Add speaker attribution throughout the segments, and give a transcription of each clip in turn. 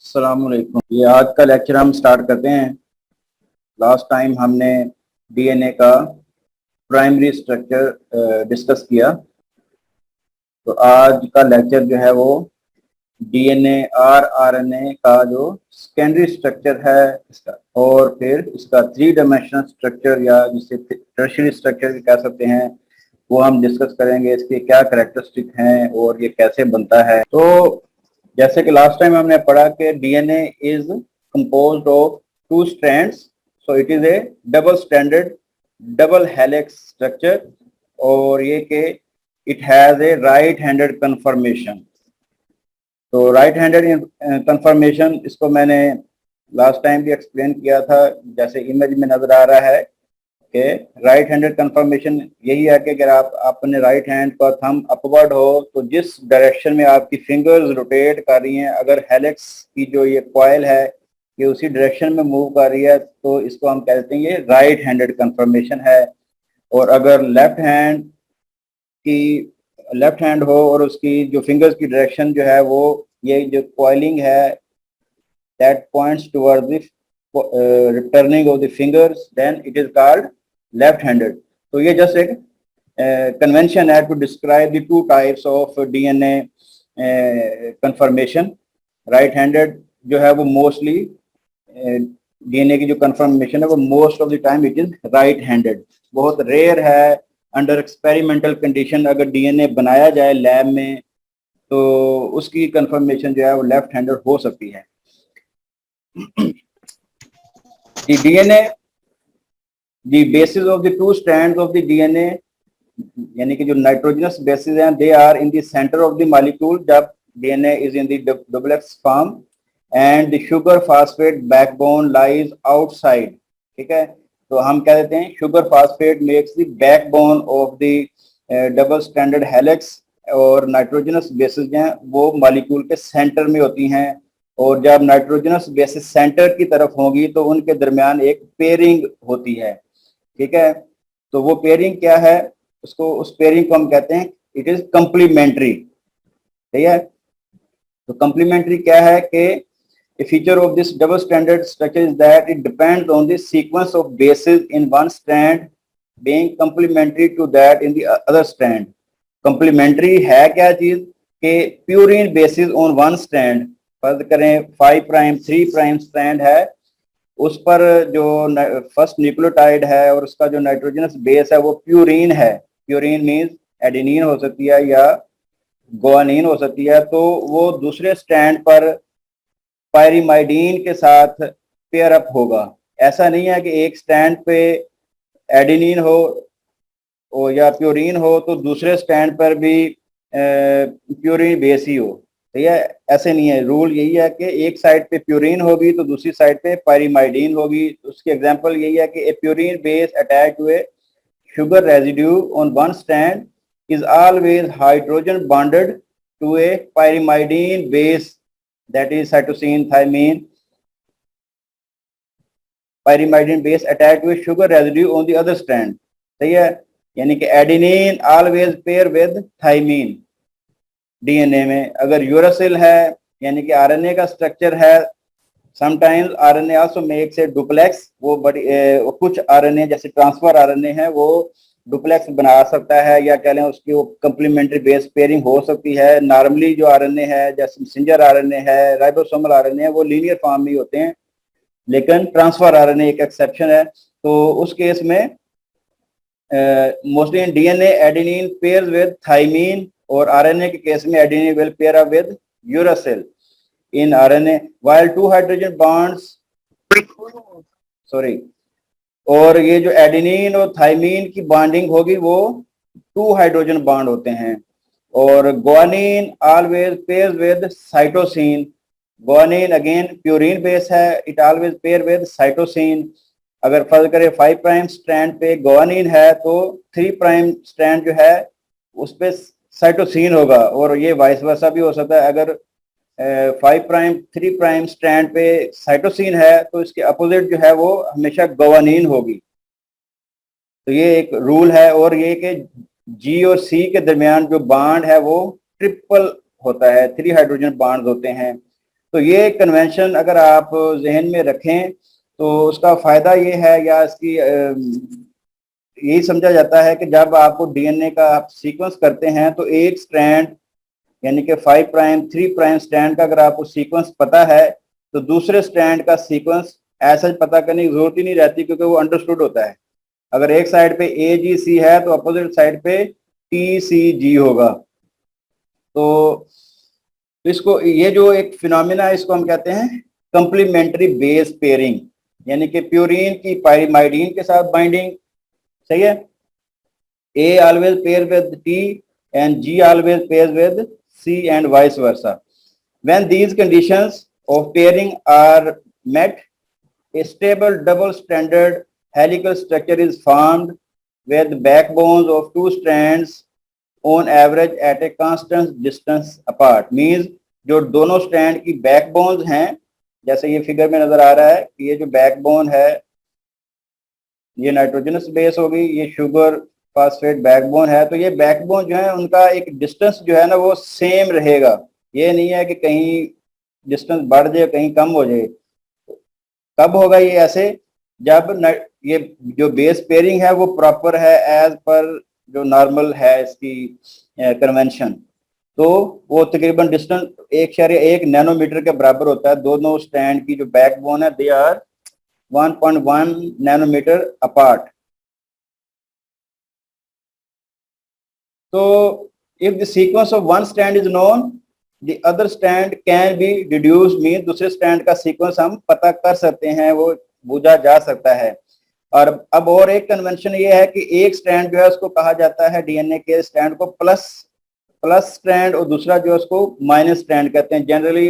Speaker 1: अस्सलामुअलैकुम। ये आज का लेक्चर हम स्टार्ट करते हैं। लास्ट टाइम हमने डीएनए का प्राइमरी स्ट्रक्चर डिस्कस किया, तो आज का लेक्चर जो है वो डीएनए और आरएनए का जो सेकेंडरी स्ट्रक्चर है इसका, और फिर इसका 3 डायमेंशनल स्ट्रक्चर या जिसे टर्शियरी स्ट्रक्चर भी कह सकते हैं, वो हम डिस्कस करेंगे। इसके क्या कैरेक्टरिस्टिक हैं और ये कैसे बनता है। तो जैसे कि लास्ट टाइम हमने पढ़ा कि DNA is composed of 2 strands, so it is a double stranded double helix structure, और ये कि it has a right handed conformation. तो राइट हैंडेड कन्फर्मेशन, इसको मैंने लास्ट टाइम भी एक्सप्लेन किया था, जैसे इमेज में नजर आ रहा है कि राइट हैंडेड कन्फर्मेशन यही है कि अगर आप अपने राइट हैंड का थंब अपवर्ड हो तो जिस डायरेक्शन में आपकी फिंगर्स रोटेट कर रही हैं, अगर हेलिक्स की जो ये कॉइल है ये उसी डायरेक्शन में मूव कर रही है, तो इसको हम कहते हैं ये राइट हैंडेड कन्फर्मेशन है। और अगर लेफ्ट हैंड हो और उसकी जो फिंगर्स की डायरेक्शन जो है वो ये जो कॉइलिंग है that points towards the returning of the fingers, then it is called left handed. तो ये जस्ट एक कन्वेंशन है to describe the 2 types of DNA conformation. Right handed जो है वो मोस्टली डीएनए की जो कन्फर्मेशन है वो most of the time it is right handed. बहुत रेयर है अंडर एक्सपेरिमेंटल कंडीशन अगर डीएनए बनाया जाए लैब में तो उसकी कन्फर्मेशन जो है वो लेफ्ट हैंडेड हो सकती है। DNA the bases of the 2 strands of the DNA, यानी कि जो नाइट्रोजनस बेसिस हैं, they are in the center of the molecule जब DNA is in the double X form and the sugar phosphate backbone lies outside। ठीक है, तो हम क्या देते हैं, sugar phosphate makes the backbone of the double stranded helix, और nitrogenous bases हैं वो मॉलिक्यूल के सेंटर में होती हैं, और जब नाइट्रोजनस बेसिस सेंटर की तरफ होगी तो उनके दरमियान एक पेयरिंग होती है। ठीक है, तो वो पेयरिंग क्या है, उस पेयरिंग को हम कहते हैं इट इज कंप्लीमेंट्री। ठीक है, तो कंप्लीमेंट्री क्या है कि a feature of this double stranded structure is that it depends on the sequence of bases in one strand being complementary to that in the other strand। Complementary है क्या चीज कि purine basis on one strand, फर्ज करें 5 prime 3 prime strand है, उस पर जो फर्स्ट न्यूक्लियोटाइड है और उसका जो नाइट्रोजनस बेस है वो प्यूरीन है। प्यूरीन मींस एडेनिन हो सकती है या गुआनिन हो सकती है, तो वो दूसरे स्ट्रैंड पर पायरिमाइडीन के साथ पेयर अप होगा। ऐसा नहीं है कि एक स्ट्रैंड पे एडेनिन हो या प्यूरीन हो तो दूसरे स्ट्रैंड पर भी प्यूरीन बेस ही हो। ठीक है, ऐसे नहीं है। रूल यही है कि एक साइड पे प्यूरीन होगी तो दूसरी साइड पे पायरिमाइडीन होगी। उसकी एग्जांपल यही है कि a purine base attached to a sugar residue on one strand is always hydrogen bonded to a pyrimidine base that is cytosine thymine. Pyrimidine base attached to a sugar residue on the other strand. सही है, यानी कि adenine always pair with thymine. DNA में अगर uracil है यानी कि RNA का स्ट्रक्चर है, sometimes RNA also makes a duplex. वो बड़ी कुछ आरएनए जैसे ट्रांसफर आरएनए है वो डुप्लेक्स बना सकता है, या कह लें उसकी वो कंप्लीमेंट्री बेस पेयरिंग हो सकती है। नॉर्मली जो आरएनए है जैसे मैसेंजर आरएनए है, राइबोसोमल आरएनए है, वो लीनियर फॉर्म में होते हैं, लेकिन ट्रांसफर आरएनए एक एक्सेप्शन है। तो उस केस में mostly in DNA adenine pairs with thymine, और आरएनए के केस में adenine will pair up with uracil in RNA while 2 hydrogen bonds sorry, और ये जो एडेनिन और थायमीन की बॉन्डिंग होगी वो 2 हाइड्रोजन बॉन्ड होते हैं। और guanine always pairs with cytosine. Guanine again purine base है, it always pair with cytosine. अगर फर्ज करें 5 प्राइम स्ट्रैंड पे गुआनिन है तो 3 प्राइम स्ट्रैंड जो है उस पे साइटोसिन होगा, और ये वाइस वर्सा भी हो सकता है। अगर 5 प्राइम 3 प्राइम स्ट्रैंड पे साइटोसिन है तो इसके अपोजिट जो है वो हमेशा गुआनिन होगी। तो ये एक रूल है, और ये कि जी और सी के दरमियान जो बाड है वो ट्रिपल होता है, 3 हाइड्रोजन बाड होते हैं। तो ये कन्वेंशन अगर आप जहन में रखें तो उसका फायदा ये है, या इसकी यही समझा जाता है कि जब आपको डीएनए का आप सीक्वेंस करते हैं तो एक स्ट्रैंड यानी कि 5 प्राइम 3 प्राइम स्ट्रैंड का अगर आपको सीक्वेंस पता है तो दूसरे स्ट्रैंड का सीक्वेंस ऐसा पता करने की जरूरत ही नहीं रहती, क्योंकि वो अंडरस्टूड होता है। अगर एक साइड पे ए जी सी है तो अपोजिट साइड पे टी सी जी होगा। तो इसको, ये जो एक फिनोमिना है, इसको हम कहते हैं कंप्लीमेंट्री बेस पेयरिंग, यानी कि प्यूरिन की पाइरिमाइडिन के साथ बाइंडिंग, सही है। A always pair with T and G always pair with C and vice versa. When these conditions of pairing are met, a stable double stranded helical structure is formed where the backbones of two strands on average at a constant distance apart। Means जो दोनों strand की backbones हैं, जैसे ये figure में नजर आ रहा है कि ये जो बैकबोन है ये नाइट्रोजनस बेस होगी, ये शुगर फास्फेट बैकबोन है। तो ये बैकबोन जो है उनका एक डिस्टेंस जो है ना वो सेम रहेगा, ये नहीं है कि कहीं डिस्टेंस बढ़ जाए कहीं कम हो जाए। कब होगा ये ऐसे, जब ये जो बेस पेयरिंग है वो प्रॉपर है एज पर जो नॉर्मल है इसकी कन्वेंशन। तो वो तकरीबन डिस्टेंस 1.1 नैनोमीटर के बराबर होता है। दोनों स्टैंड की जो बैकबोन है दे आर 1.1 नैनोमीटर अपार्ट। तो if the sequence of one stand is known the other stand can be deduced, mean दूसरे स्टैंड का सीक्वेंस हम पता कर सकते हैं, वो बूझा जा सकता है। और अब और एक कन्वेंशन ये है कि एक स्टैंड जो है उसको कहा जाता है डीएनए के स्टैंड को प्लस स्ट्रैंड, और दूसरा जो है उसको माइनस स्ट्रैंड कहते हैं। जनरली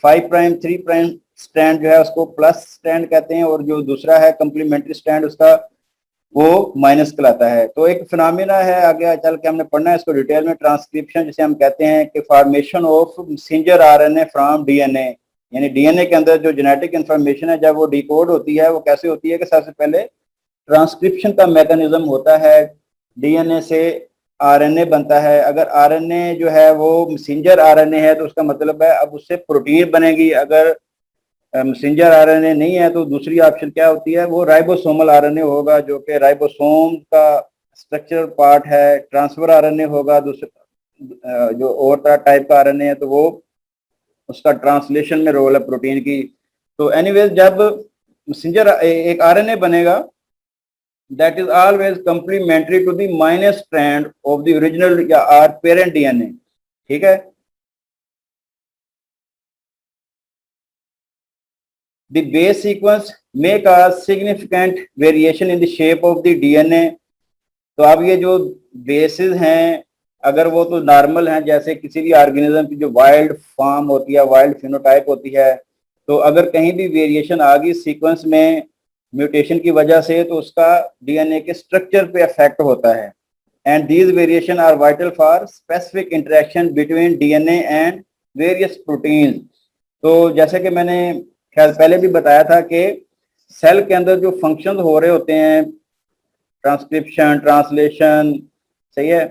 Speaker 1: 5 प्राइम 3 प्राइम स्ट्रैंड जो है उसको प्लस स्ट्रैंड कहते हैं, और जो दूसरा है कंप्लीमेंट्री स्ट्रैंड उसका वो माइनस कहलाता है। तो एक फिनोमिना है, आगे चल के हमने पढ़ना है इसको डिटेल में, ट्रांसक्रिप्शन जिसे हम कहते हैं कि formation of messenger RNA from DNA. यानी डीएनए के अंदर जो जेनेटिक इंफॉर्मेशन है जब वो डिकोड होती है वो कैसे होती है कि सबसे पहले ट्रांसक्रिप्शन का मैकेनिज्म होता है, डीएनए से आरएनए बनता है। अगर आरएनए जो है वो मैसेंजर आरएनए है तो उसका मतलब है अब उससे प्रोटीन बनेगी। अगर मैसेंजर आरएनए नहीं है तो दूसरी ऑप्शन क्या होती है, वो राइबोसोमल आरएनए होगा, जो कि राइबोसोम का स्ट्रक्चरल पार्ट है। ट्रांसफर आरएनए होगा दूसरा, जो और तरह टाइप का आरएनए है तो वो उसका ट्रांसलेशन में रोल है प्रोटीन की। तो एनीवेज जब मैसेंजर एक आरएनए बनेगा that is always complementary to the minus strand of the original या आर पेरेंट डीएनए, ठीक है। The base sequence may cause significant variation in the shape of the DNA। तो अब ये जो बेसिस हैं अगर वो तो नॉर्मल हैं, जैसे किसी भी ऑर्गेनिज्म की जो वाइल्ड फॉर्म होती है, वाइल्ड फिनोटाइप होती है, तो अगर कहीं भी वेरिएशन आ गई सीक्वेंस में म्यूटेशन की वजह से तो उसका डीएनए के स्ट्रक्चर पे इफेक्ट होता है। And these variation are vital for specific interaction between DNA and various proteins. तो जैसे कि मैंने खैर पहले भी बताया था कि सेल के अंदर जो फंक्शन हो रहे होते हैं, ट्रांसक्रिप्शन, ट्रांसलेशन, सही है,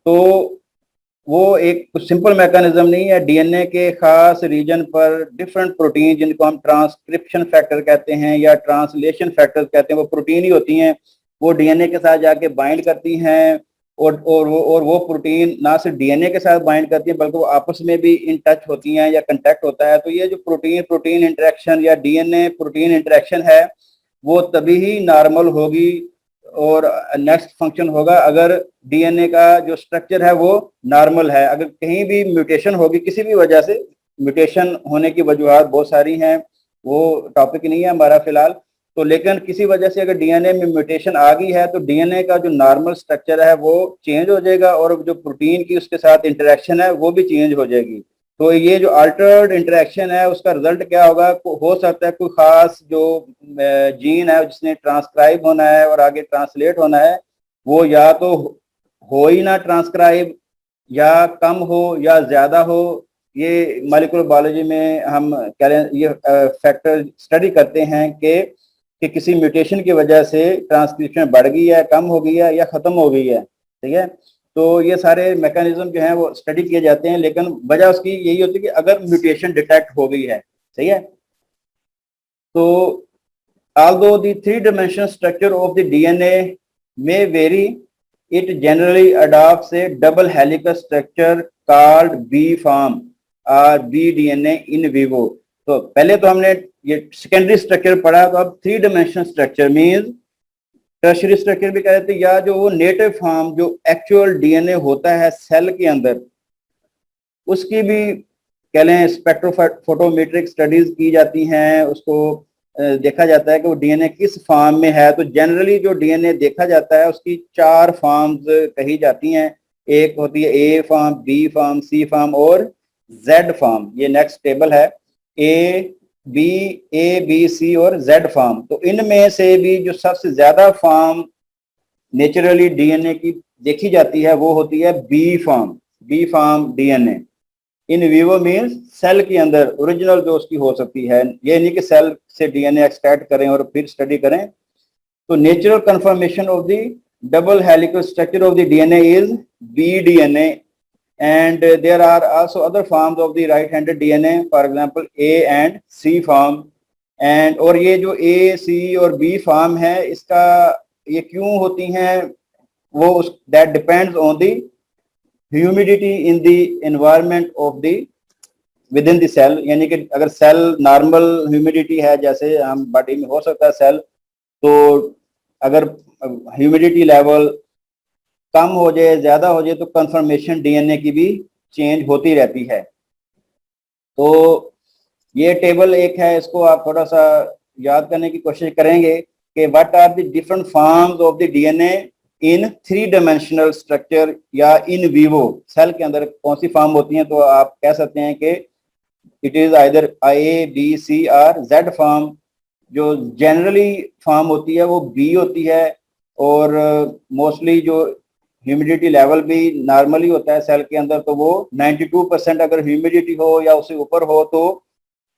Speaker 1: तो वो एक सिंपल मैकेनिज्म नहीं है। डीएनए के खास रीजन पर डिफरेंट प्रोटीन जिनको हम ट्रांसक्रिप्शन फैक्टर कहते हैं या ट्रांसलेशन फैक्टर कहते हैं, वो प्रोटीन ही होती हैं, वो डीएनए के साथ जाके बाइंड करती हैं। और वो प्रोटीन ना सिर्फ डीएनए के साथ बाइंड करती हैं बल्कि वो आपस में भी इन टच होती हैं या कांटेक्ट होता है। तो ये जो प्रोटीन प्रोटीन इंटरेक्शन या डीएनए प्रोटीन इंटरेक्शन है वो तभी ही नॉर्मल होगी और नेक्स्ट फंक्शन होगा अगर डीएनए का जो स्ट्रक्चर है वो नॉर्मल है। अगर कहीं भी म्यूटेशन होगी किसी भी वजह से, म्यूटेशन होने की वजूहत बहुत सारी हैं, वो टॉपिक नहीं है हमारा फिलहाल, तो लेकिन किसी वजह से अगर डीएनए में म्यूटेशन आ गई है तो डीएनए का जो नॉर्मल स्ट्रक्चर है वो चेंज हो जाएगा और जो प्रोटीन की उसके साथ इंटरेक्शन है वो भी चेंज हो जाएगी। तो ये जो अल्टर्ड इंटरेक्शन है उसका रिजल्ट क्या होगा, हो सकता है कोई खास जो जीन है जिसने ट्रांसक्राइब होना है और आगे ट्रांसलेट होना है वो या तो हो ही ना ट्रांसक्राइब, या कम हो या ज्यादा हो। ये मॉलिक्यूलर बायोलॉजी में हम कह रहे हैं ये फैक्टर स्टडी करते हैं कि किसी म्यूटेशन की वजह से ट्रांसक्रिप्शन बढ़ गई है, कम हो गई है या खत्म हो गई है। सही है। तो ये सारे मैकेनिज्म जो हैं वो स्टडी किए जाते हैं, लेकिन वजह उसकी यही होती है कि अगर म्यूटेशन डिटेक्ट हो गई है, सही है। तो although the three-dimensional structure of the DNA may vary, it generally adopts a double helical structure called B form or BDNA in vivo. तो पहले तो हमने ये सेकेंडरी स्ट्रक्चर पढ़ा, तो अब three dimensional structure means tertiary structure भी कहते हैं, या जो वो नेटिव फॉर्म जो एक्चुअल डीएनए होता है सेल के अंदर, उसकी भी कह लें स्पेक्ट्रोफोटोमेट्रिक स्टडीज की जाती हैं। उसको देखा जाता है कि वो डीएनए किस फॉर्म में है। तो जनरली जो डीएनए देखा जाता है उसकी चार फॉर्म्स कही जाती हैं। एक होती है ए फॉर्म, बी फॉर्म, सी फॉर्म और जेड फॉर्म। ये नेक्स्ट टेबल है, ए बी सी और जेड फॉर्म। तो इनमें से भी जो सबसे ज्यादा फॉर्म नेचुरली डीएनए की देखी जाती है वो होती है B form DNA. In vivo means cell के अंदर ओरिजिनल जो उसकी हो सकती है, ये नहीं कि सेल से डीएनए एक्सट्रैक्ट करें और फिर स्टडी करें। तो natural conformation of the double helical structure of the DNA is B DNA, and there are also other forms of the right handed DNA, for example A and C form। and और ये जो A, C और B form है, इसका ये क्यों होती हैं वो that depends on the humidity in the environment of the within the cell। यानी कि अगर सेल नॉर्मल ह्यूमिडिटी है, जैसे हम बॉडी में हो सकता है सेल, तो अगर ह्यूमिडिटी लेवल कम हो जाए, ज्यादा हो जाए, तो कंफर्मेशन डीएनए की भी चेंज होती रहती है। तो ये टेबल एक है, इसको आप थोड़ा सा याद करने की कोशिश करेंगे कि what are the different forms of the DNA in three dimensional structure या इन विवो। सेल के अंदर कौन सी फॉर्म होती हैं, तो आप कह सकते हैं कि it is either A B C और जेड फॉर्म। जो जनरली फॉर्म होती है वो बी होती है, और मोस्टली जो ह्यूमिडिटी लेवल भी नॉर्मली होता है सेल के अंदर, तो वो 92% अगर ह्यूमिडिटी हो या उससे ऊपर हो तो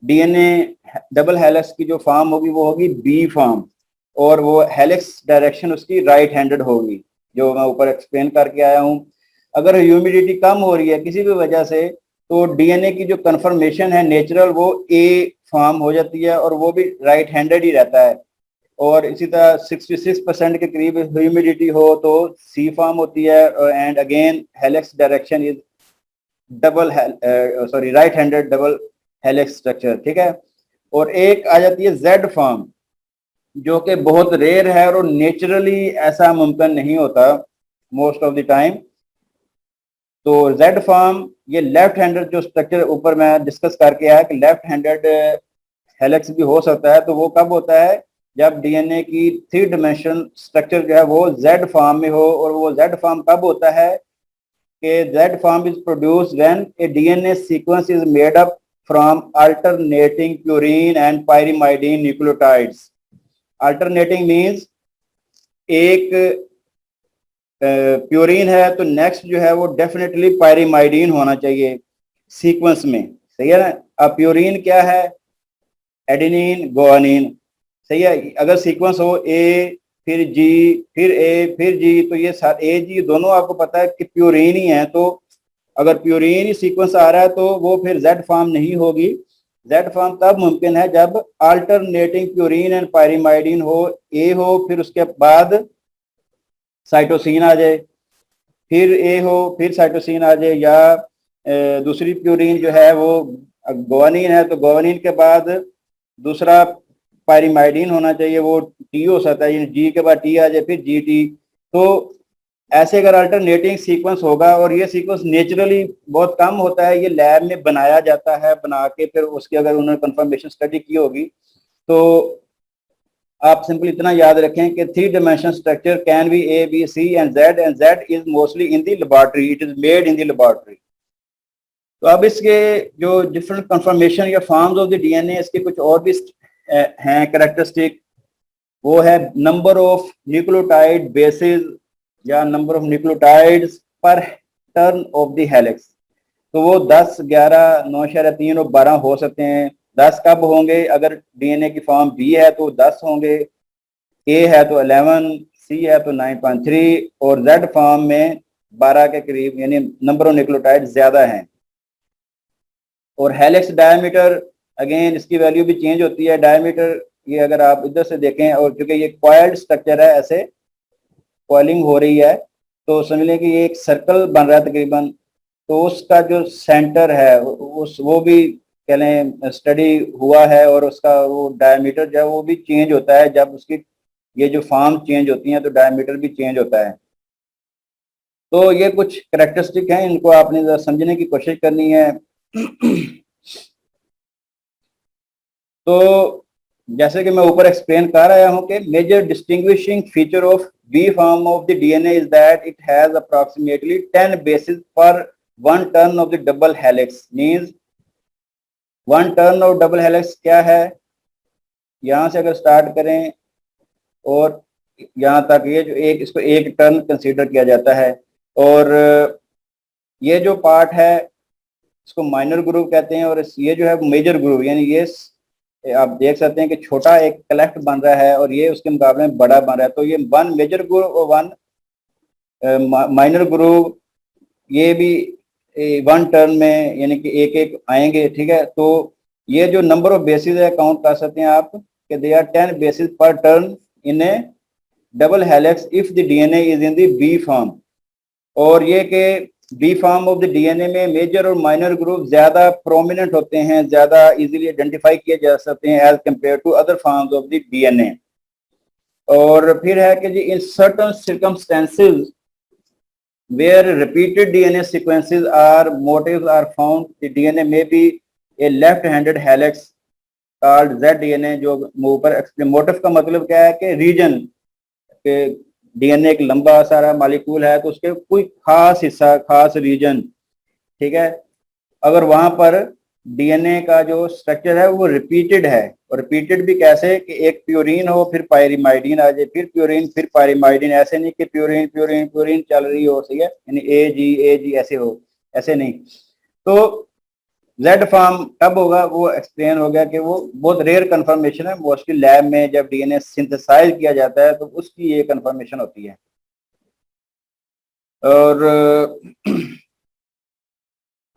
Speaker 1: डीएनए डबल हेलिक्स की जो फॉर्म होगी वो होगी बी फॉर्म, और वो हेलिक्स डायरेक्शन उसकी राइट हैंडेड होगी, जो मैं ऊपर एक्सप्लेन करके आया हूँ। अगर ह्यूमिडिटी कम हो रही है किसी भी वजह से, तो डीएनए की जो कन्फर्मेशन है नेचुरल वो ए फॉर्म हो जाती है, और वो भी राइट हैंडेड ही रहता है। और इसी तरह 66% के करीब ह्यूमिडिटी हो तो सी फॉर्म होती है, and again helix direction is right handed double helix structure, ठीक है। और एक आ जाती है जेड फॉर्म, जो कि बहुत रेयर है और नेचुरली ऐसा मुमकिन नहीं होता मोस्ट ऑफ द टाइम। तो जेड फॉर्म ये लेफ्ट हैंडेड जो स्ट्रक्चर ऊपर मैं डिस्कस करके आया कि लेफ्ट हैंडेड हेलिक्स भी हो सकता है, तो वो कब होता है जब डीएनए की थ्री डायमेंशनल स्ट्रक्चर जो है वो जेड फॉर्म में हो। और वो जेड फॉर्म कब होता है कि Z form is produced when a DNA sequence is made up from alternating purine and pyrimidine nucleotides. Alternating means एक प्यूरिन है तो नेक्स्ट जो है वो डेफिनेटली पायरिमाइडिन होना चाहिए सीक्वेंस में, सही है ना। अब प्यूरिन क्या है, एडेनिन गुआनिन, सही है। अगर सीक्वेंस हो ए फिर जी फिर ए फिर जी, तो ये ए जी दोनों आपको पता है कि प्यूरिन ही है। तो अगर प्यूरिन ही सीक्वेंस आ रहा है तो वो फिर जेड फॉर्म नहीं होगी। जेड फॉर्म तब मुमकिन है जब अल्टरनेटिंग प्यूरिन एंड पायरिमाइडिन हो, ए हो, फिर उसके बाद साइटोसिन आ जाए, फिर ए हो, फिर साइटोसिन आ जाए, या दूसरी प्यूरिन जो है वो गुआनिन है तो गुआनिन के बाद दूसरा पायरिमाइडिन होना चाहिए, वो टी हो सकता है, जी के बाद टी आ जाए फिर जी टी। तो ऐसे अगर अल्टरनेटिंग सीक्वेंस होगा, और ये सीक्वेंस नेचुरली बहुत कम होता है, ये लैब में बनाया जाता है, बना के फिर उसकी अगर उन्होंने कंफर्मेशन स्टडी की होगी, तो आप सिंपल इतना याद रखें कि three dimensional structure can be A B C and Z is mostly in the laboratory, it is made in the laboratory. तो अब इसके जो डिफरेंट कंफर्मेशन या फॉर्म्स ऑफ द डीएनए, इसके कुछ और भी हैं कैरेक्टरिस्टिक। वो है नंबर ऑफ न्यूक्लियोटाइड बेसिस या number of nucleotides per turn of the helix. तो वो 10, 11, 9.3 और 12 हो सकते हैं। 10 कब होंगे, अगर डीएनए की फॉर्म बी है तो 10 होंगे, ए है तो 11, C है तो 9.3 और Z फॉर्म में 12 के करीब, यानी नंबर ऑफ न्यूक्लियोटाइड ज्यादा है। और हेलिक्स डायमीटर अगेन इसकी वैल्यू भी चेंज होती है। डायमीटर ये अगर आप इधर से देखें, और क्योंकि ये कॉइल्ड स्ट्रक्चर है, ऐसे कॉइलिंग हो रही है, तो समझ लें कि ये एक सर्कल बन रहा है तकरीबन, तो उसका जो सेंटर है उस वो भी कह लें स्टडी हुआ है, और उसका वो डायमीटर जो है वो भी चेंज होता है। जब उसकी ये जो फॉर्म चेंज होती हैं तो डायमीटर भी चेंज होता है। तो ये कुछ करेक्टरिस्टिक हैं, इनको आपने जरा समझने की कोशिश करनी है। तो जैसे कि मैं ऊपर एक्सप्लेन कर रहा हूं कि major distinguishing feature of B form of the DNA is that it has approximately 10 bases per one turn of the double helix. Means one turn of double helix क्या है, यहां से अगर स्टार्ट करें और यहाँ तक, ये जो एक, इसको एक टर्न कंसीडर किया जाता है। और ये जो पार्ट है इसको माइनर ग्रूव कहते हैं, और ये जो है मेजर ग्रूव, यानी ये आप देख सकते हैं कि छोटा एक कलेक्ट बन रहा है और ये उसके मुकाबले में बड़ा बन रहा है। तो ये वन मेजर ग्रूव और वन माइनर ग्रूव, ये भी वन टर्न में यानी कि एक एक आएंगे, ठीक है। तो ये जो नंबर ऑफ बेसिस है काउंट कर सकते हैं आप कि they are 10 bases per turn in a double helix if the DNA is in the B form. और ये कि B form of the DNA में मेजर और माइनर ग्रुप ज्यादा प्रोमिनेंट होते हैं, ज्यादा इजीली आइडेंटिफाई किए जा सकते हैं as compare to other forms of the DNA. और फिर है कि G in certain circumstances where repeated DNA sequences or motifs are found, the DNA may be a left-handed helix called ZDNA। जो ऊपर मोटिव का मतलब क्या है कि रीजन के डीएनए एक लंबा सारा मॉलिक्यूल है तो उसके कोई खास हिस्सा, खास रीजन, ठीक है, अगर वहां पर डीएनए का जो स्ट्रक्चर है वो रिपीटेड है। और रिपीटेड भी कैसे कि एक प्यूरिन हो फिर पायरिमाइडिन आ जाए, फिर प्यूरिन फिर पायरिमाइडिन, ऐसे नहीं कि प्यूरिन प्यूरिन प्यूरिन चल रही हो, सही है, यानी ए जी ऐसे हो, ऐसे नहीं। तो जेड फॉर्म कब होगा वो एक्सप्लेन हो गया कि वो बहुत रेयर कंफर्मेशन है, मोस्टली लैब में जब डीएनए सिंथेसाइज किया जाता है तो उसकी ये कंफर्मेशन होती है। और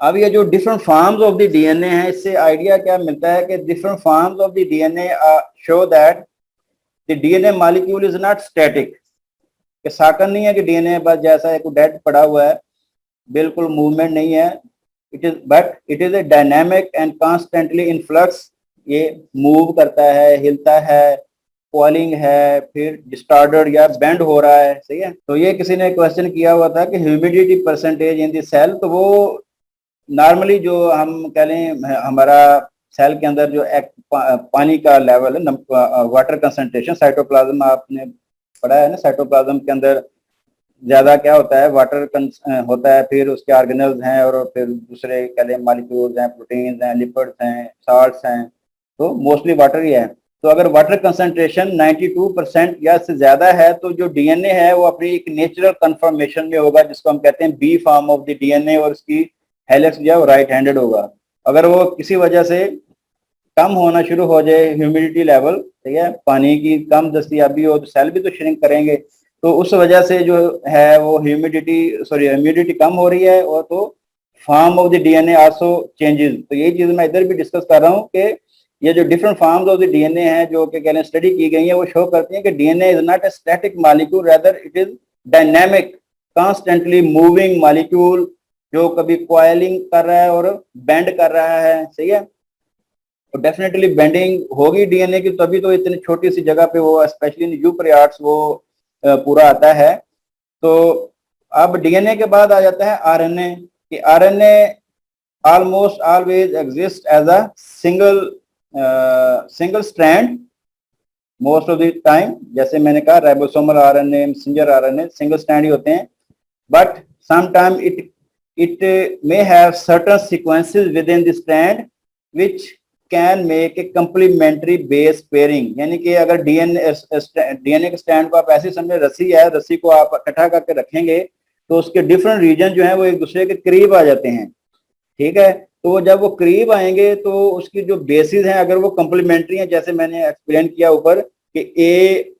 Speaker 1: अब ये जो different forms of the DNA है, इससे आइडिया क्या मिलता है कि different forms of the DNA show that the DNA molecule is not static, कि साकन नहीं है कि डीएनए बस जैसा एक डेड पड़ा हुआ है, बिल्कुल मूवमेंट नहीं है। It is but it is a dynamic and constantly in flux. ये मूव करता है, हिलता है, कॉलिंग है, फिर डिस्टॉर्टेड या बेंड हो रहा है, सही है। तो ये किसी ने क्वेश्चन किया हुआ था कि humidity percentage in the cell, तो वो नॉर्मली जो हम कह लें हमारा सेल के अंदर जो एक पानी का लेवल है, वाटर कंसंट्रेशन, साइटोप्लाज्म आपने पढ़ा है ना, साइटोप्लाज्म के अंदर ज्यादा क्या होता है, वाटर होता है, फिर उसके ऑर्गेनल्स हैं और फिर दूसरे कह लें मॉलिक्यूल्स हैं, प्रोटीन्स हैं, लिपिड्स हैं, साल्ट्स हैं, तो मोस्टली वाटर ही है। तो अगर वाटर कंसंट्रेशन 92% या से ज्यादा है तो जो डीएनए है वो अपनी एक नेचुरल कन्फर्मेशन में होगा, जिसको हम कहते हैं B form of the DNA, और उसकी हेलिक्स जो है राइट हैंडेड होगा। अगर वो किसी वजह से कम होना शुरू हो जाए ह्यूमिडिटी लेवल, ठीक है, पानी की कम दस्तियाबी हो तो सेल भी तो श्रिंक करेंगे, तो उस वजह से जो है वो ह्यूमिडिटी कम हो रही है, और तो form of the DNA also changes. तो यही चीज मैं इधर भी डिस्कस कर रहा हूँ कि ये जो different forms of the DNA हैं जो कि कहने स्टडी की गई है, वो शो करती हैं कि DNA is not a static molecule, rather it is dynamic constantly moving molecule, जो कभी कॉइलिंग कर रहा है और बेंड कर रहा है, सही है। तो डेफिनेटली बेंडिंग होगी डीएनए की, तभी तो इतनी छोटी सी जगह पे वो स्पेशली इन यूकैरियोट्स वो पूरा आता है। तो अब डीएनए के बाद आ जाता है आरएनए, कि RNA almost always exist as a single strand most of the time. जैसे मैंने कहा ribosomal RNA, messenger RNA single strand ही होते हैं, but sometime it may have certain sequences within the strand which can make a complementary base pairing। यानी कि अगर DNA के स्टैंड को आप ऐसे समझे, रस्सी है, रस्सी को आप इकट्ठा करके रखेंगे तो उसके डिफरेंट रीजन जो है वो एक दूसरे के करीब आ जाते हैं, ठीक है। तो जब वो करीब आएंगे तो उसकी जो बेसिस हैं अगर वो कंप्लीमेंट्री हैं, जैसे मैंने एक्सप्लेन किया ऊपर कि ए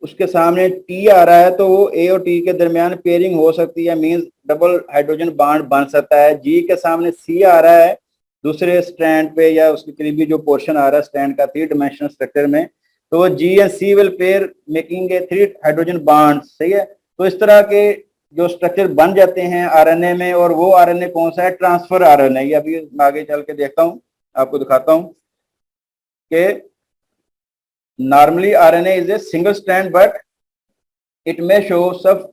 Speaker 1: उसके सामने टी आ रहा है तो वो ए और टी के दरमियान पेयरिंग हो सकती है, मींस डबल हाइड्रोजन बॉन्ड बन सकता है। जी के सामने सी आ रहा है दूसरे स्ट्रैंड पे या उसके करीबी जो पोर्शन आ रहा है स्ट्रैंड का 3 डायमेंशनल स्ट्रक्चर में, तो वो G and C will pair making a 3 hydrogen bond. सही है, तो इस तरह के जो स्ट्रक्चर बन जाते हैं आरएनए में, और वो आरएनए कौन सा है? Transfer RNA. ये अभी आगे चल के देखता हूँ, आपको दिखाता हूँ कि normally RNA is a single strand but it may show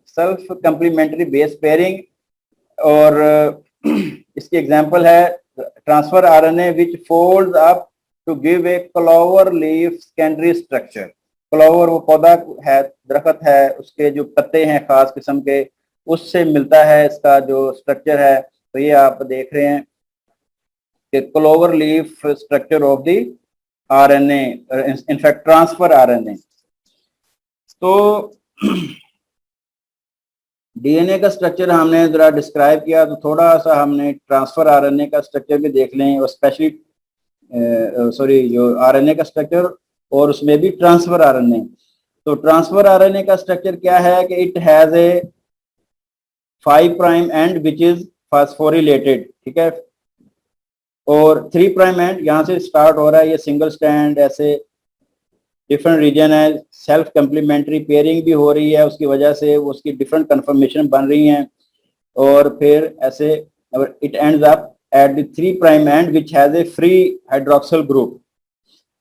Speaker 1: self complementary base pairing। और इसकी एग्जांपल है transfer RNA which folds up to give a clover leaf secondary structure। Clover वो पौधा है, दरख्त है, उसके जो पत्ते हैं खास किस्म के, उससे मिलता है इसका जो स्ट्रक्चर है। तो ये आप देख रहे हैं कि clover leaf structure of the RNA, in fact transfer RNA. तो डीएनए का स्ट्रक्चर हमने जरा डिस्क्राइब किया, तो थोड़ा सा हमने ट्रांसफर आरएनए का स्ट्रक्चर भी देख लें, और स्पेशली जो आरएनए का स्ट्रक्चर और उसमें भी ट्रांसफर आरएनए। तो ट्रांसफर आरएनए का स्ट्रक्चर क्या है कि it has a 5 prime end which is phosphorylated, ठीक है, और 3 प्राइम एंड यहाँ से स्टार्ट हो रहा है, ये सिंगल स्टैंड ऐसे डिफरेंट रीजन है, सेल्फ कम्प्लीमेंट्री पेयरिंग भी हो रही है, उसकी वजह से उसकी डिफरेंट कन्फर्मेशन बन रही हैं, और फिर ऐसे it ends up at the 3 prime end which has a free hydroxyl group.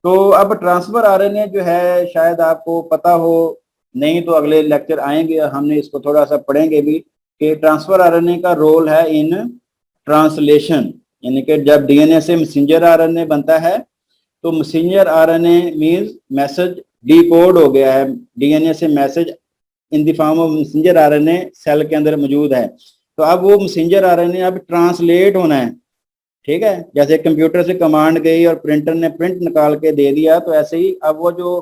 Speaker 1: तो अब ट्रांसफर आरएनए जो है शायद आपको पता हो, नहीं तो अगले लेक्चर आएंगे हमने इसको थोड़ा सा पढ़ेंगे भी कि ट्रांसफर आरएनए का रोल है इन ट्रांसलेशन, यानी कि जब डीएनए से मैसेंजर आरएनए बनता है तो messenger RNA means message decode हो गया है, डीएनए से message in the form of messenger RNA cell के अंदर मौजूद है। तो अब वो मैसेंजर आरएनए अब ट्रांसलेट होना है, ठीक है, जैसे कंप्यूटर से कमांड गई और प्रिंटर ने प्रिंट निकाल के दे दिया, तो ऐसे ही अब वो जो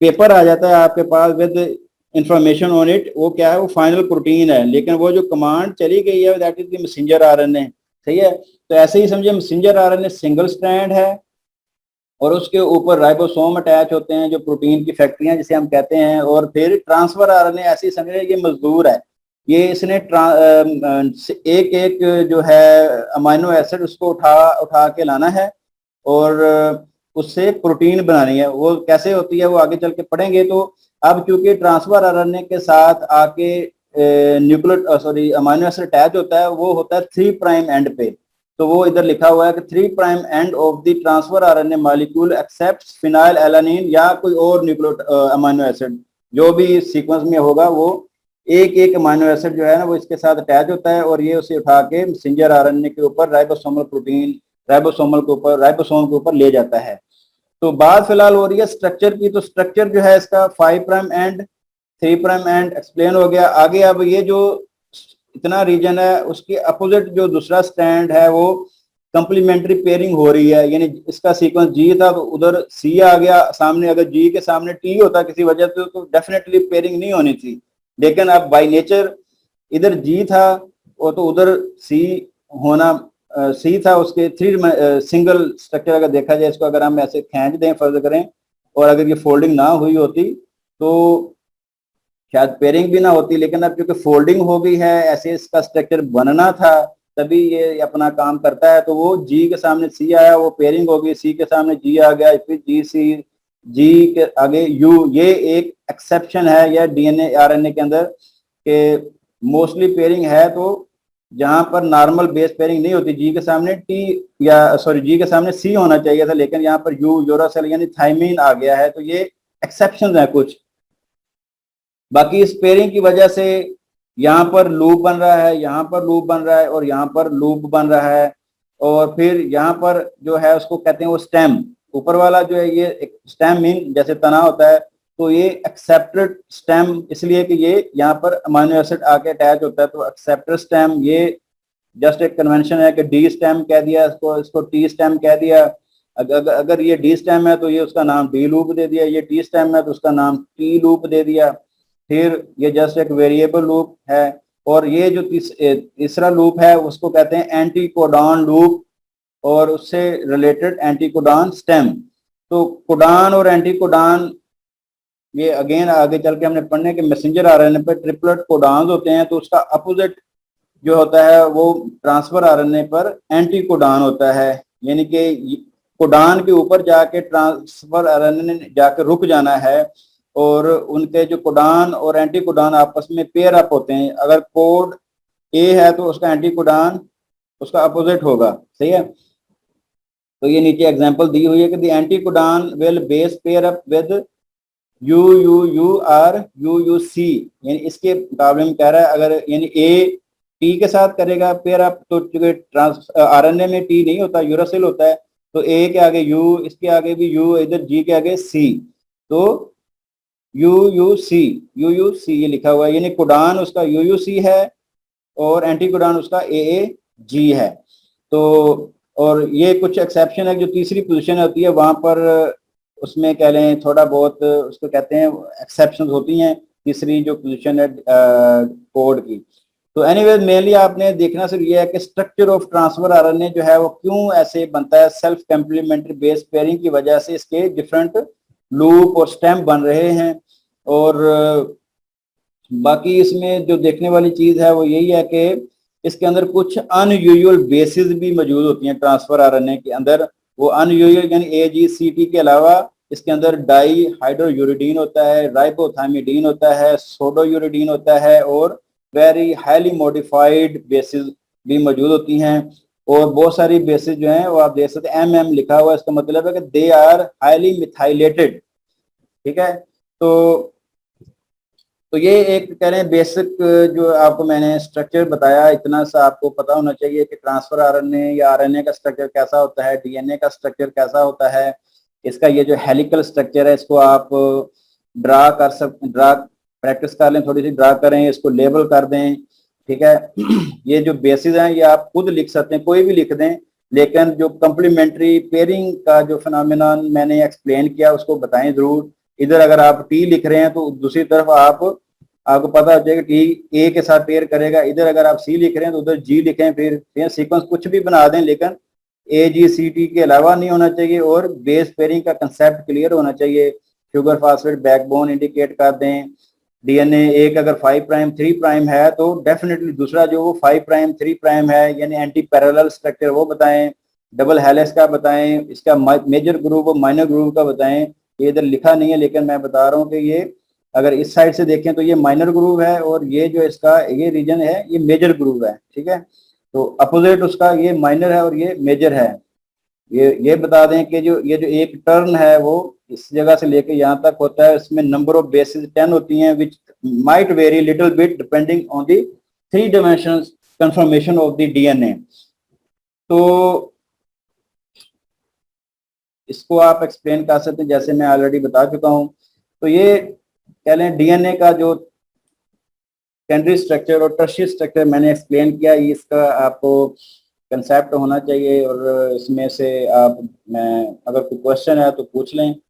Speaker 1: पेपर आ जाता है आपके पास विद इंफॉर्मेशन ऑन इट, वो क्या है? वो फाइनल प्रोटीन है, लेकिन वो जो कमांड चली गई है that is the messenger RNA. सही है, तो ऐसे ही समझे मैसेंजर आरएनए सिंगल स्ट्रैंड है और उसके ऊपर राइबोसोम अटैच होते हैं जो प्रोटीन की फैक्ट्रियां जिसे हम कहते हैं, और फिर ट्रांसफर आरएनए ऐसे ही समझे ये मजदूर है, ये इसने एक एक जो है अमाइनो एसिड उसको उठा के लाना है और उससे प्रोटीन बनानी है। वो कैसे होती है वो आगे चल के पढ़ेंगे। तो अब चूंकि ट्रांसफर आरएनए के साथ आके अमाइनो एसिड अटैच होता है, वो होता है 3 प्राइम एंड पे। तो वो इधर लिखा हुआ है कि 3 prime end of the transfer RNA molecule accept phenylalanine या कोई और अमाइनो एसिड, जो भी सीक्वेंस में होगा वो एक एक अमाइनो एसिड जो है ना वो इसके साथ अटैच होता है, और ये उसे उठा के मैसेंजर आरएनए के ऊपर राइबोसोमल प्रोटीन राइबोसोम के ऊपर ले जाता है। तो बात फिलहाल हो रही है स्ट्रक्चर की। तो स्ट्रक्चर जो है इसका 5 prime and 3 prime and explain हो गया। आगे अब ये जो इतना रीजन है उसके अपोजिट जो दूसरा स्टैंड है वो कंप्लीमेंट्री पेयरिंग हो रही है, यानी इसका सीक्वेंस जी था तो उधर सी आ गया सामने, अगर जी के सामने टी होता किसी वजह से तो डेफिनेटली पेयरिंग नहीं होनी थी, लेकिन अब बाय नेचर इधर जी था और तो उधर सी होना सी था, उसके 3 सिंगल स्ट्रक्चर अगर देखा जाए इसको, अगर हम ऐसे खींच दें फर्ज करें और अगर ये फोल्डिंग ना हुई होती तो शायद पेयरिंग भी ना होती, लेकिन अब क्योंकि फोल्डिंग हो गई है ऐसे इसका स्ट्रक्चर बनना था तभी ये अपना काम करता है। तो वो जी के सामने सी आया, वो पेयरिंग हो गई, सी के सामने जी आ गया, फिर जी सी, जी के आगे यू। ये एक एक्सेप्शन है या डीएनए आरएनए के अंदर के मोस्टली पेयरिंग है, तो जहां पर नॉर्मल बेस पेयरिंग नहीं होती, जी के सामने टी या जी के सामने सी होना चाहिए था, लेकिन यहाँ पर यू यूरासिल यानी थाइमीन आ गया है। तो ये एक्सेप्शन है कुछ। बाकी इस पेयरिंग की वजह से यहाँ पर लूप बन रहा है, यहाँ पर लूप बन रहा है और यहाँ पर लूप बन रहा है, और फिर यहाँ पर जो है उसको कहते हैं वो स्टेम, ऊपर वाला जो है ये एक स्टेम मीन जैसे तना होता है, तो ये एक्सेप्टेड स्टेम इसलिए कि ये यहाँ पर अमाइनो एसिड आके अटैच होता है, तो एक्सेप्टेड स्टेम ये जस्ट एक कन्वेंशन है कि डी स्टेम कह दिया इसको टी स्टेम कह दिया। अगर ये डी स्टेम है तो ये उसका नाम डी लूप दे दिया, ये टी स्टेम है तो उसका नाम टी लूप दे दिया। फिर ये जस्ट एक वेरिएबल लूप है, और ये जो तीसरा लूप है उसको कहते हैं एंटीकोडॉन लूप और उससे रिलेटेड एंटीकोडॉन स्टेम। तो कोडॉन और एंटीकोडॉन ये अगेन आगे चल के हमने पढ़ने के मैसेंजर आरएनए पर ट्रिपलेट कोडान्स होते हैं, तो उसका अपोजिट जो होता है वो ट्रांसफर आरएनए पर एंटी कोडान होता है, यानी कि कोडान के ऊपर जाके ट्रांसफर आरएनए ने जाके रुक जाना है, और उनके जो कोडान और एंटी कोडान आपस में पेयर अप होते हैं। अगर कोड ए है तो उसका एंटी कोडान उसका अपोजिट होगा, सही है। तो ये नीचे एग्जांपल दी हुई है कि the anticodon will base pair up with U U U R U U C, यानी इसके मुकाबले में कह रहा है अगर यानी ए टी के साथ करेगा पेयर अप, तो चूंकि आरएनए में टी नहीं होता, यूरासिल होता है, तो ए के आगे यू, इसके आगे भी यू, इधर जी के आगे सी, तो यू यू सी ये लिखा हुआ है, यानी कोडान उसका यू यू सी है और एंटी कोडान उसका ए जी है। तो और ये कुछ एक्सेप्शन है, जो तीसरी पोजीशन होती है वहां पर उसमें कह लें थोड़ा बहुत उसको कहते हैं एक्सेप्शन होती हैं, तीसरी जो पोजीशन है कोड की। तो एनीवेज मेनली आपने देखना सिर्फ ये है कि स्ट्रक्चर ऑफ ट्रांसफर आरएनए जो है वो क्यों ऐसे बनता है, सेल्फ कॉम्प्लीमेंट्री बेस पेयरिंग की वजह से इसके डिफरेंट लूप और स्टेम बन रहे हैं। और बाकी इसमें जो देखने वाली चीज है वो यही है कि इसके अंदर कुछ अनयूजुअल बेसिस भी मौजूद होती हैं ट्रांसफर आरएनए के अंदर। वो अनयूजुअल यानी AGCT के अलावा इसके अंदर डाई हाइड्रोयूरिडीन होता है, राइबोथाइमिडीन होता है, सोडोयूरिडीन होता है, और वेरी हाईली मॉडिफाइड बेसिस भी मौजूद होती हैं। और बहुत सारी बेसिस जो हैं वो आप देख सकते हैं MM लिखा हुआ है, इसका मतलब है कि दे आर हाईली मिथाइलेटेड, ठीक है। तो ये एक कह रहे हैं बेसिक जो आपको मैंने स्ट्रक्चर बताया, इतना सा आपको पता होना चाहिए कि ट्रांसफर आरएनए या आरएनए का स्ट्रक्चर कैसा होता है, डीएनए का स्ट्रक्चर कैसा होता है। इसका ये जो हेलिकल स्ट्रक्चर है इसको आप ड्रा प्रैक्टिस कर लें, थोड़ी सी ड्रा करें, इसको लेबल कर दें, ठीक है। ये जो बेसिस हैं ये आप खुद लिख सकते हैं, कोई भी लिख दें, लेकिन जो कम्प्लीमेंट्री पेयरिंग का जो फिनोमिनन मैंने एक्सप्लेन किया उसको बताएं जरूर। इधर अगर आप टी लिख रहे हैं तो दूसरी तरफ आपको पता हो जाएगा टी ए के साथ पेयर करेगा। इधर अगर आप सी लिख रहे हैं तो उधर जी लिखें, फिर सीक्वेंस कुछ भी बना दें, लेकिन AGCT के अलावा नहीं होना चाहिए, और बेस पेयरिंग का कंसेप्ट क्लियर होना चाहिए। शुगर फास्फेट बैकबोन इंडिकेट कर दें, डीएनए एक अगर 5 प्राइम 3 प्राइम है तो डेफिनेटली दूसरा जो वो 5 प्राइम 3 प्राइम है, यानी एंटी पैरेलल स्ट्रक्चर वो बताएं, डबल हेलिक्स का बताएं, इसका मेजर ग्रुप और माइनर ग्रुप का बताएं। ये इधर लिखा नहीं है लेकिन मैं बता रहा हूँ कि ये अगर इस साइड से देखें तो ये माइनर ग्रुप है, और ये जो इसका ये रीजन है ये मेजर ग्रुप है, ठीक है। तो अपोजिट उसका ये माइनर है और ये मेजर है। ये बता दें कि जो ये जो एक टर्न है वो इस जगह से लेके यहाँ तक होता है, इसमें नंबर ऑफ बेसिस 10 होती हैं, which might very little bit depending on the 3 dimension confirmation of the DNA. तो इसको आप एक्सप्लेन कर सकते हैं जैसे मैं ऑलरेडी बता चुका हूँ। तो ये कह लें डीएनए का जो सेकेंडरी स्ट्रक्चर और टर्शियरी स्ट्रक्चर मैंने एक्सप्लेन किया, इसका आपको कंसेप्ट होना चाहिए, और इसमें से आप मैं अगर कोई क्वेश्चन है तो पूछ लें।